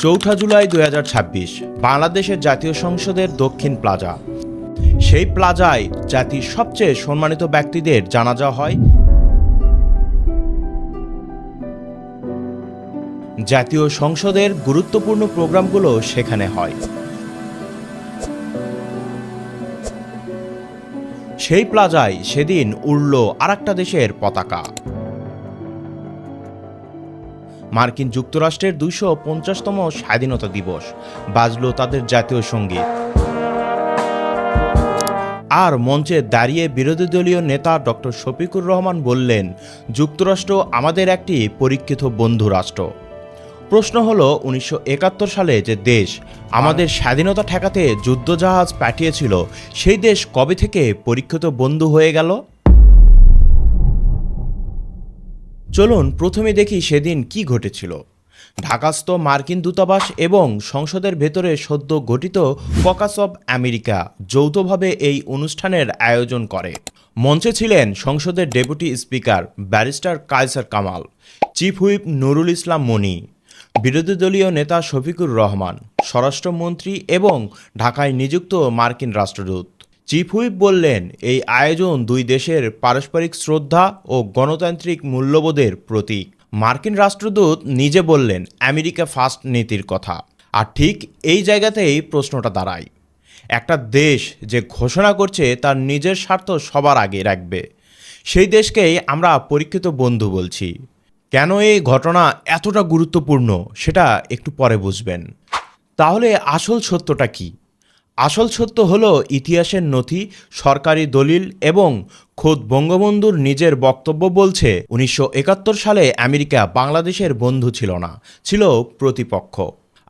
4 জুলাই 2026 বাংলাদেশের জাতীয় সংসদের দক্ষিণ প্লাজা। সেই প্লাজায় জাতির সবচেয়ে সম্মানিত ব্যক্তিদের জানাজা হয়। জাতীয় সংসদের গুরুত্বপূর্ণ প্রোগ্রামগুলো সেখানে হয়। সেই প্লাজায় সেদিন উড়ল আরেকটা দেশের পতাকা। মার্কিন যুক্তরাষ্ট্রের 250তম স্বাধীনতা দিবস, বাজল তাদের জাতীয় সঙ্গীত। আর মঞ্চে দাঁড়িয়ে বিরোধী দলীয় নেতা ডক্টর শফিকুর রহমান বললেন, যুক্তরাষ্ট্র আমাদের একটি পরীক্ষিত বন্ধু রাষ্ট্র। প্রশ্ন হলো, 1971 সালে যে দেশ আমাদের স্বাধীনতা ঠেকাতে যুদ্ধজাহাজ পাঠিয়েছিল, সেই দেশ কবে থেকে পরীক্ষিত বন্ধু হয়ে গেল? চলুন প্রথমে দেখি সেদিন কি ঘটেছিল। ঢাকাস্থ মার্কিন দূতাবাস এবং সংসদের ভেতরে সদ্য গঠিত ককাস অব আমেরিকা যৌথভাবে এই অনুষ্ঠানের আয়োজন করে। মঞ্চে ছিলেন সংসদের deputy speaker barrister Kaisar Kamal, chief whip Nurul Islam Moni, বিরোধী দলীয় নেতা শফিকুর রহমান, স্বরাষ্ট্রমন্ত্রী এবং ঢাকায় নিযুক্ত মার্কিন রাষ্ট্রদূত। চিফ হুইপ বললেন, এই আয়োজন দুই দেশের পারস্পরিক শ্রদ্ধা ও গণতান্ত্রিক মূল্যবোধের প্রতীক। মার্কিন রাষ্ট্রদূত নিজে বললেন আমেরিকা ফার্স্ট নীতির কথা। আর ঠিক এই জায়গাতেই প্রশ্নটা দাঁড়ায়, একটা দেশ যে ঘোষণা করছে তার নিজের স্বার্থ সবার আগে রাখবে, সেই দেশকেই আমরা পরীক্ষিত বন্ধু বলছি। কেন এই ঘটনা এতটা গুরুত্বপূর্ণ সেটা একটু পরে বুঝবেন। তাহলে আসল সত্যটা কি? আসল সত্য হলো ইতিহাসের নথি, সরকারি দলিল এবং খোদ বঙ্গবন্ধুর নিজের বক্তব্য বলছে 1971 সালে আমেরিকা বাংলাদেশের বন্ধু ছিল না, ছিল প্রতিপক্ষ।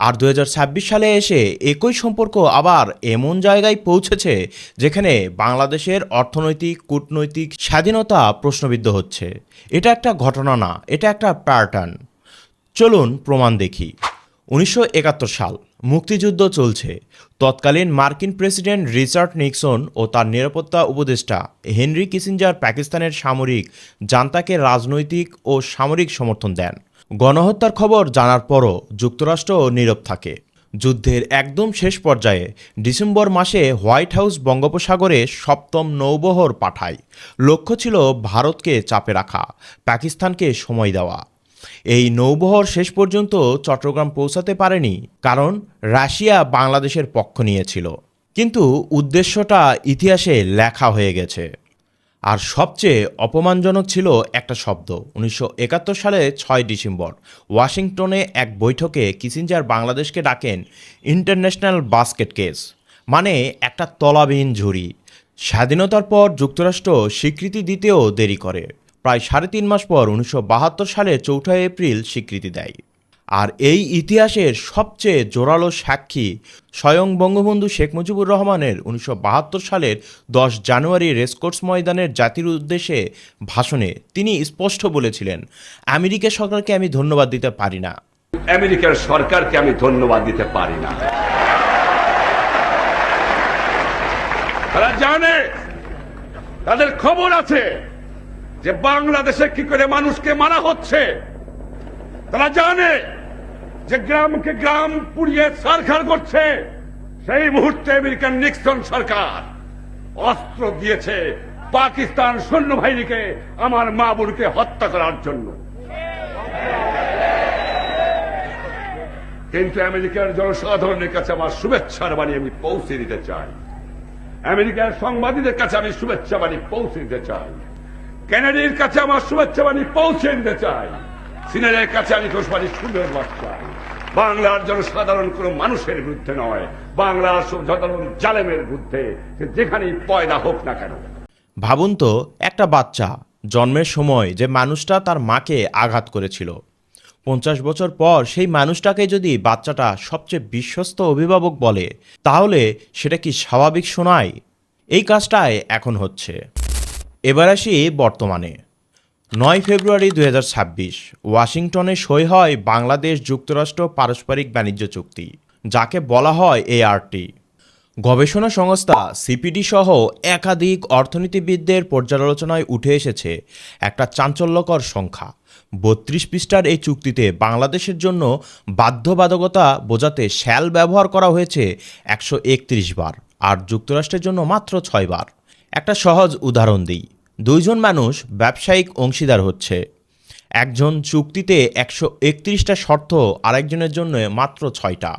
আর 2026 সালে এসে একই সম্পর্ক আবার এমন জায়গায় পৌঁছেছে যেখানে বাংলাদেশের অর্থনৈতিক, কূটনৈতিক স্বাধীনতা প্রশ্নবিদ্ধ হচ্ছে। এটা একটা ঘটনা না, এটা একটা প্যাটার্ন। চলুন প্রমাণ দেখি। 1971 সাল, মুক্তিযুদ্ধ চলছে। তৎকালীন মার্কিন প্রেসিডেন্ট রিচার্ড নিক্সন ও তার নিরাপত্তা উপদেষ্টা হেনরি কিসিঞ্জার পাকিস্তানের সামরিক জান্তাকে রাজনৈতিক ও সামরিক সমর্থন দেন। গণহত্যার খবর জানার পরও যুক্তরাষ্ট্র নীরব থাকে। যুদ্ধের একদম শেষ পর্যায়ে ডিসেম্বর মাসে হোয়াইট হাউস বঙ্গোপসাগরে 7ম নৌবহর পাঠায়। লক্ষ্য ছিল ভারতকে চাপে রাখা, পাকিস্তানকে সময় দেওয়া। এই নৌবহর শেষ পর্যন্ত চট্টগ্রাম পৌঁছাতে পারেনি, কারণ রাশিয়া বাংলাদেশের পক্ষ নিয়েছিল। কিন্তু উদ্দেশ্যটা ইতিহাসে লেখা হয়ে গেছে। আর সবচেয়ে অপমানজনক ছিল একটা শব্দ। 1971 সালে 6 ডিসেম্বর ওয়াশিংটনে এক বৈঠকে কিসিঞ্জার বাংলাদেশকে ডাকেন ইন্টারন্যাশনাল বাস্কেট কেস, মানে একটা তলাবিহীন ঝুড়ি। স্বাধীনতার পর যুক্তরাষ্ট্র স্বীকৃতি দিতেও দেরি করে। প্রায় 3.5 মাস পর 1972 সালে 4 এপ্রিল স্বীকৃতি দেয়। আর এই ইতিহাসের সবচেয়ে জোরালো সাক্ষী স্বয়ং বঙ্গবন্ধু শেখ মুজিবুর রহমানের 1972 সালের 10 জানুয়ারি রেসকোর্স ময়দানের জাতির উদ্দেশ্যে ভাষণে তিনি স্পষ্ট বলেছিলেন, আমেরিকা সরকারকে আমি ধন্যবাদ দিতে পারি না। আমেরিকার সরকারকে আমি ধন্যবাদ দিতে পারি না। তারা জানে, তাদের খবর আছে যে বাংলাদেশে কি করে মানুষকে মারা হচ্ছে। তারা জানে যে গ্রামকে গ্রাম পুড়িয়ে ছারখার করছে। সেই মুহূর্তে আমেরিকান নিক্সন সরকার অস্ত্র দিয়েছে পাকিস্তান সৈন্যবাহিনীকে আমার মা বোনকে হত্যা করার জন্য। কিন্তু আমেরিকার জনসাধারণের কাছে আমার শুভেচ্ছার বাণী আমি পৌঁছে দিতে চাই। আমেরিকার সাংবাদিকদের কাছে আমি শুভেচ্ছা বাণী পৌঁছে দিতে চাই। কেনেডির কাছে আমার শুভেচ্ছা বাণী পৌঁছে দিতে চাই। সিনেটের কাছে আমি ঘোষবাণী শুভেচ্ছা চাই। বাংলার জনসাধারণ কোন মানুষের বিরুদ্ধে নয়, বাংলার সাধারণ জালেমের বিরুদ্ধে, যেখানেই পয়দা হোক না কেন। ভাবুন তো, একটা বাচ্চা জন্মের সময় যে মানুষটা তার মাকে আঘাত করেছিল, 50 বছর পর সেই বচ্চাটাকে যদি বাচ্চাটা সবচেয়ে বিশ্বস্ত অভিভাবক বলে, তাহলে সেটা কি স্বাভাবিক শোনায়? এই কাজটাই এখন হচ্ছে। এবার আসি বর্তমানে। 9 ফেব্রুয়ারি 2026 ওয়াশিংটনে সই হয় বাংলাদেশ যুক্তরাষ্ট্র পারস্পরিক বাণিজ্য চুক্তি, যাকে বলা হয় ART। গবেষণা সংস্থা সিপিডি সহ একাধিক অর্থনীতিবিদদের পর্যালোচনায় উঠে এসেছে একটা চাঞ্চল্যকর সংখ্যা। 32 পৃষ্ঠার এই চুক্তিতে বাংলাদেশের জন্য বাধ্যবাধকতা বোঝাতে শ্যাল ব্যবহার করা হয়েছে 131 বার, আর যুক্তরাষ্ট্রের জন্য মাত্র 6 বার। একটা সহজ উদাহরণ দিই, দুইজন মানুষ ব্যবসায়িক অংশীদার হচ্ছে, একজন চুক্তিতে 131টা শর্ত, আরেকজনের জন্য মাত্র 6টা।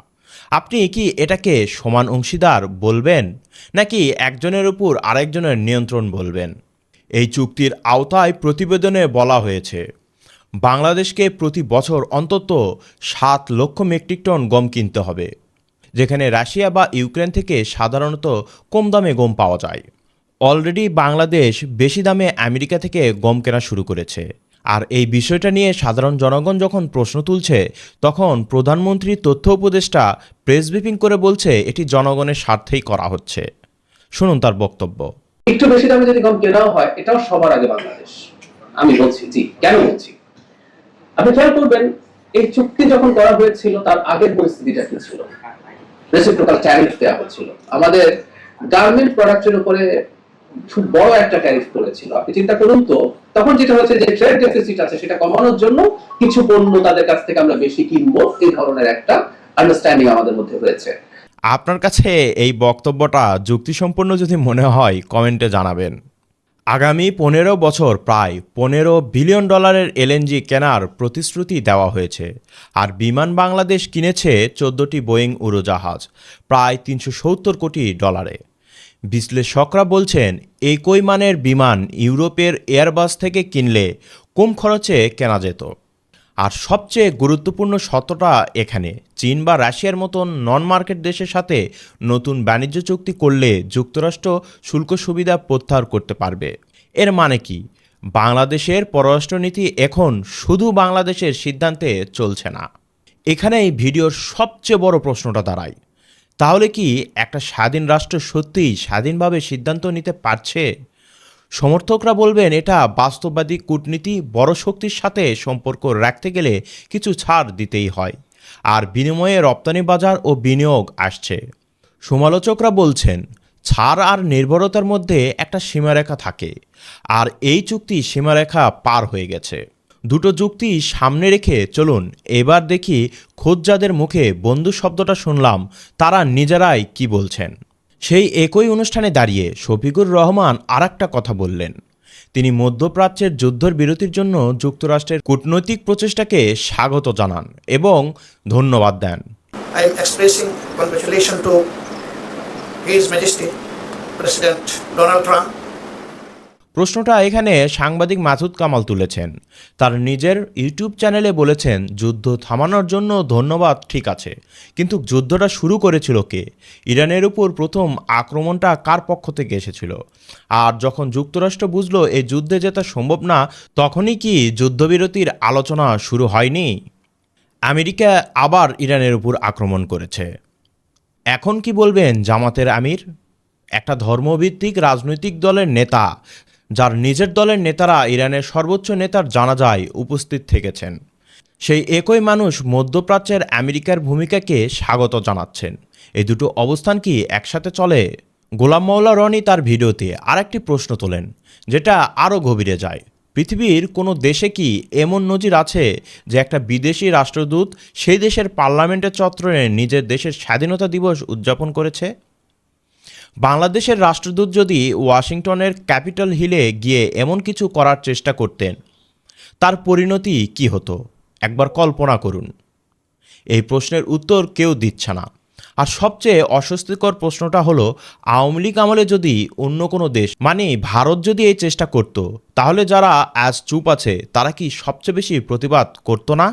আপনি কি এটাকে সমান অংশীদার বলবেন, নাকি একজনের উপর আরেকজনের নিয়ন্ত্রণ বলবেন? এই চুক্তির আওতায় প্রতিবেদনে বলা হয়েছে বাংলাদেশকে প্রতি বছর অন্তত 7 লক্ষ মেট্রিক টন গম কিনতে হবে, যেখানে রাশিয়া বা ইউক্রেন থেকে সাধারণত কম দামে গম পাওয়া যায়। অলরেডি বাংলাদেশ বেশি দামে আমেরিকা থেকে গম কেনা শুরু করেছে। আর এই বিষয়টা নিয়ে সাধারণ জনগণ যখন প্রশ্ন তুলছে, তখন প্রধানমন্ত্রীর তথ্য উপদেষ্টা প্রেস ব্রিফিং করে বলছে এটি জনগণের স্বার্থেই করা হচ্ছে। শুনুন তার বক্তব্য। একটু বেশি দামে যদি গম কেনাও হয়, এটাও সবার আগে বাংলাদেশ। আমি বলছি জি, কেন বলছি? আপনি খেয়াল করবেন, এই চুক্তি যখন করা হয়েছিল তার আগের পরিস্থিতিটা কি ছিল? রেসিপ্রোকাল ট্যারিফ দেওয়া হচ্ছিল, আমাদের গার্মেন্ট প্রোডাক্টের উপরে খুব বড় একটা ট্যারিফ করেছিল। আপনি চিন্তা করুন তো, তখন যেটা হচ্ছে যে ট্রেড ডেফিসিট আছে সেটা কমানোর জন্য কিছু পণ্য তাদের কাছ থেকে আমরা বেশি কিনবো, এই ধরনের একটা আন্ডারস্ট্যান্ডিং আমাদের মধ্যে হয়েছে। আপনার কাছে এই বক্তব্যটা যুক্তিসম্পন্ন যদি মনে হয় কমেন্টে জানাবেন। আগামী 15 বছর প্রায় $15 বিলিয়ন এলএনজি কেনার প্রতিশ্রুতি দেওয়া হয়েছে, আর বিমান বাংলাদেশ কিনেছে 14টি বোয়িং উড়োজাহাজ প্রায় $370 কোটি। বিশ্লেষকরা বলছেন একই মানের বিমান ইউরোপের এয়ারবাস থেকে কিনলে কম খরচে কেনা যেত। আর সবচেয়ে গুরুত্বপূর্ণ সত্যটা এখানে, চীন বা রাশিয়ার মতন নন মার্কেট দেশের সাথে নতুন বাণিজ্য চুক্তি করলে যুক্তরাষ্ট্র শুল্ক সুবিধা প্রত্যাহার করতে পারবে। এর মানে কি? বাংলাদেশের পররাষ্ট্রনীতি এখন শুধু বাংলাদেশের সিদ্ধান্তে চলছে না। এখানে এই ভিডিওর সবচেয়ে বড় প্রশ্নটা দাঁড়ায়, তাহলে কি একটা স্বাধীন রাষ্ট্র সত্যিই স্বাধীনভাবে সিদ্ধান্ত নিতে পারছে? সমর্থকরা বলবেন এটা বাস্তববাদী কূটনীতি, বড় শক্তির সাথে সম্পর্ক রাখতে গেলে কিছু ছাড় দিতেই হয়, আর বিনিময়ে রপ্তানি বাজার ও বিনিয়োগ আসছে। সমালোচকরা বলছেন ছাড় আর নির্ভরতার মধ্যে একটা সীমারেখা থাকে, আর এই চুক্তি সীমারেখা পার হয়ে গেছে। দুটো যুক্তি সামনে রেখে চলুন এবার দেখি খোদ যাদের মুখে বন্ধু শব্দটা শুনলাম তারা নিজেরাই কি বলছেন। সেই একই অনুষ্ঠানে দাঁড়িয়ে শফিকুর রহমান আরেকটা কথা বললেন। তিনি মধ্যপ্রাচ্যের যুদ্ধের বিরতির জন্য যুক্তরাষ্ট্রের কূটনৈতিক প্রচেষ্টাকে স্বাগত জানান এবং ধন্যবাদ দেন। I am expressing congratulations to His Majesty President Donald Trump. প্রশ্নটা এখানে সাংবাদিক মাসুদ কামাল তুলেছেন। তার নিজের ইউটিউব চ্যানেলে বলেছেন যুদ্ধ থামানোর জন্য ধন্যবাদ, ঠিক আছে, কিন্তু যুদ্ধটা শুরু করেছিল কে? ইরানের উপর প্রথম আক্রমণটা কার পক্ষ থেকে এসেছিল? আর যখন যুক্তরাষ্ট্র বুঝলো এই যুদ্ধে জেতা সম্ভব না, তখনই কি যুদ্ধবিরতির আলোচনা শুরু হয়নি? আমেরিকা আবার ইরানের উপর আক্রমণ করেছে। এখন কি বলবেন জামাতের আমির? একটা ধর্মভিত্তিক রাজনৈতিক দলের নেতা, যার নিজের দলের নেতারা ইরানের সর্বোচ্চ নেতার জানাজায় উপস্থিত থেকেছেন, সেই একই মানুষ মধ্যপ্রাচ্যের আমেরিকার ভূমিকাকে স্বাগত জানাচ্ছেন। এই দুটো অবস্থান কি একসাথে চলে? গোলাম মওলা রনি তার ভিডিওতে আরেকটি প্রশ্ন তোলেন, যেটা আরও গভীরে যায়। পৃথিবীর কোনো দেশে কি এমন নজির আছে যে একটা বিদেশি রাষ্ট্রদূত সেই দেশের পার্লামেন্টের চত্বরে নিজের দেশের স্বাধীনতা দিবস উদযাপন করেছে? বাংলাদেশের রাষ্ট্রদূত যদি ওয়াশিংটনের ক্যাপিটল হিলে গিয়ে এমন কিছু করার চেষ্টা করতেন, তার পরিণতি কি হতো একবার কল্পনা করুন। এই প্রশ্নের উত্তর কেউ দিচ্ছে না। আর সবচেয়ে অস্বস্তিকর প্রশ্নটা হলো, আওয়ামী লীগ আমলে যদি অন্য কোনো দেশ, মানে ভারত যদি এই চেষ্টা করত, তাহলে যারা আজ চুপ আছে তারা কি সবচেয়ে বেশি প্রতিবাদ করতো না?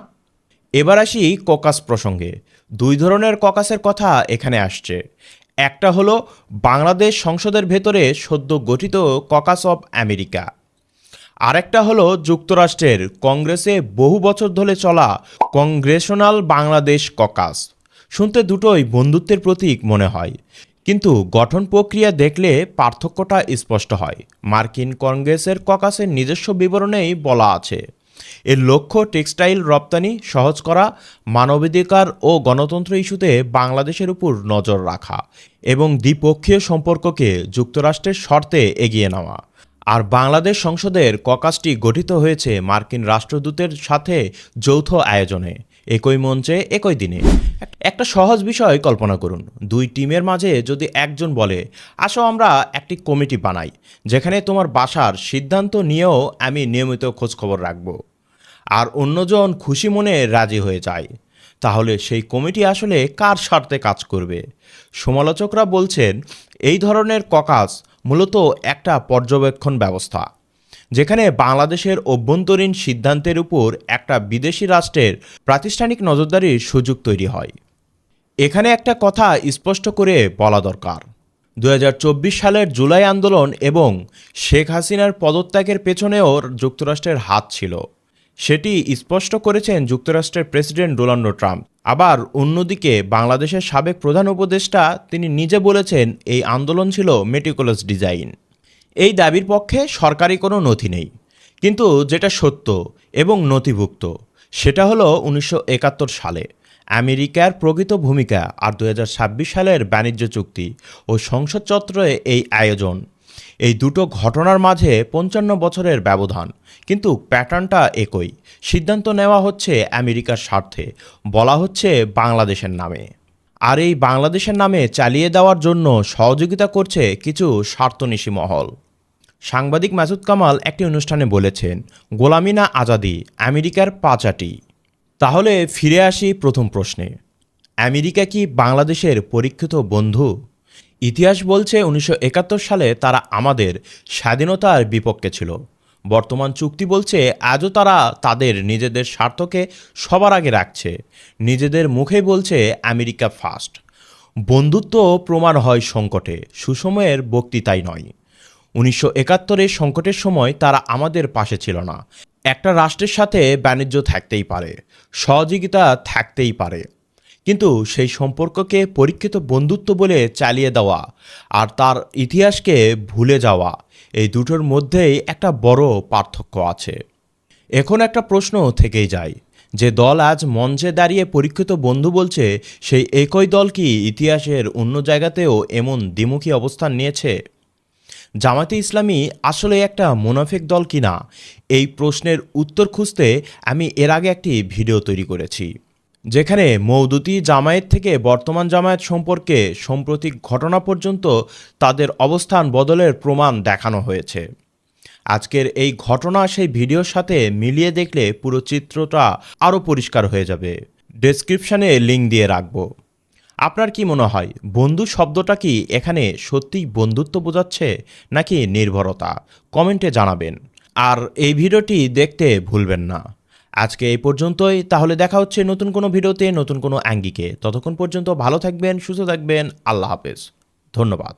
এবার আসি ককাস প্রসঙ্গে। দুই ধরনের ককাসের কথা এখানে আসছে। একটা হলো বাংলাদেশ সংসদের ভেতরে সদ্য গঠিত ককাস অব আমেরিকা, আরেকটা হলো যুক্তরাষ্ট্রের কংগ্রেসে বহু বছর ধরে চলা কংগ্রেশনাল বাংলাদেশ ককাস। শুনতে দুটোই বন্ধুত্বের প্রতীক মনে হয়, কিন্তু গঠন প্রক্রিয়া দেখলে পার্থক্যটা স্পষ্ট হয়। মার্কিন কংগ্রেসের ককাসের নিজস্ব বিবরণেই বলা আছে এর লক্ষ্য টেক্সটাইল রপ্তানি সহজ করা, মানবাধিকার ও গণতন্ত্র ইস্যুতে বাংলাদেশের উপর নজর রাখা এবং দ্বিপক্ষীয় সম্পর্ককে যুক্তরাষ্ট্রের শর্তে এগিয়ে নেওয়া। আর বাংলাদেশ সংসদের ককাসটি গঠিত হয়েছে মার্কিন রাষ্ট্রদূতের সাথে যৌথ আয়োজনে, একই মঞ্চে একই দিনে। একটা সহজ বিষয় কল্পনা করুন, দুই টিমের মাঝে যদি একজন বলে, আসো আমরা একটি কমিটি বানাই যেখানে তোমার বাসার সিদ্ধান্ত নিয়েও আমি নিয়মিত খোঁজখবর রাখব, আর অন্যজন খুশি মনে রাজি হয়ে যায়, তাহলে সেই কমিটি আসলে কার স্বার্থে কাজ করবে? সমালোচকরা বলছেন এই ধরনের ককাস মূলত একটা পর্যবেক্ষণ ব্যবস্থা, যেখানে বাংলাদেশের অভ্যন্তরীণ সিদ্ধান্তের উপর একটা বিদেশি রাষ্ট্রের প্রাতিষ্ঠানিক নজরদারির সুযোগ তৈরি হয়। এখানে একটা কথা স্পষ্ট করে বলা দরকার, 2024 সালের জুলাই আন্দোলন এবং শেখ হাসিনার পদত্যাগের পেছনেও যুক্তরাষ্ট্রের হাত ছিল। সেটি স্পষ্ট করেছেন যুক্তরাষ্ট্রের প্রেসিডেন্ট ডোনাল্ড ট্রাম্প। আবার অন্যদিকে বাংলাদেশের সাবেক প্রধান উপদেষ্টা তিনি নিজে বলেছেন এই আন্দোলন ছিল মেটিকুলাস ডিজাইন। এই দাবির পক্ষে সরকারি কোনো নথি নেই, কিন্তু যেটা সত্য এবং নথিভুক্ত সেটা হলো 1971 সালে আমেরিকার প্রকৃত ভূমিকা আর 2026 সালের বাণিজ্য চুক্তি ও সংসদ চত্বরে এই আয়োজন। এই দুটো ঘটনার মাঝে 55 বছরের ব্যবধান, কিন্তু প্যাটার্নটা একই। সিদ্ধান্ত নেওয়া হচ্ছে আমেরিকার স্বার্থে, বলা হচ্ছে বাংলাদেশের নামে, আর এই বাংলাদেশের নামে চালিয়ে দেওয়ার জন্য সহযোগিতা করছে কিছু স্বার্থনিশী মহল। সাংবাদিক মাসুদ কামাল একটি অনুষ্ঠানে বলেছেন, গোলামি না আজাদি, আমেরিকার পাচাটি। তাহলে ফিরে আসি প্রথম প্রশ্নে, আমেরিকা কি বাংলাদেশের পরীক্ষিত বন্ধু? ইতিহাস বলছে 1971 সালে তারা আমাদের স্বাধীনতার বিপক্ষে ছিল। বর্তমান চুক্তি বলছে আজও তারা তাদের নিজেদের স্বার্থকে সবার আগে রাখছে। নিজেদের মুখেই বলছে আমেরিকা ফার্স্ট। বন্ধুত্ব প্রমাণ হয় সংকটে, সুসময়ের বক্তৃতাই নয়। 1971 সংকটের সময় তারা আমাদের পাশে ছিল না। একটা রাষ্ট্রের সাথে বাণিজ্য থাকতেই পারে, সহযোগিতা থাকতেই পারে, কিন্তু সেই সম্পর্ককে পরীক্ষিত বন্ধুত্ব বলে চালিয়ে দেওয়া আর তার ইতিহাসকে ভুলে যাওয়া, এই দুটোর মধ্যেই একটা বড় পার্থক্য আছে। এখন একটা প্রশ্ন থেকেই যায়, যে দল আজ মঞ্চে দাঁড়িয়ে পরীক্ষিত বন্ধু বলছে, সেই একই দল কি ইতিহাসের অন্য জায়গাতেও এমন দ্বিমুখী অবস্থান নিয়েছে? জামায়াতে ইসলামী আসলে একটা মুনাফিক দল কিনা, এই প্রশ্নের উত্তর খুঁজতে আমি এর আগে একটি ভিডিও তৈরি করেছি, যেখানে মওদুদি জামায়াত থেকে বর্তমান জামায়াত সম্পর্কে সাম্প্রতিক ঘটনা পর্যন্ত তাদের অবস্থান বদলের প্রমাণ দেখানো হয়েছে। আজকের এই ঘটনা সেই ভিডিওর সাথে মিলিয়ে দেখলে পুরো চিত্রটা আরও পরিষ্কার হয়ে যাবে। ডেসক্রিপশানে লিঙ্ক দিয়ে রাখবো। আপনার কি মনে হয়, বন্ধু শব্দটা কি এখানে সত্যিই বন্ধুত্ব বোঝাচ্ছে নাকি নির্ভরতা? কমেন্টে জানাবেন। আর এই ভিডিওটি দেখতে ভুলবেন না। আজকে এই পর্যন্তই, তাহলে দেখা হচ্ছে নতুন কোনো ভিডিওতে নতুন কোনো আঙ্গিকে। ততক্ষণ পর্যন্ত ভালো থাকবেন, সুস্থ থাকবেন। আল্লাহ হাফেজ, ধন্যবাদ।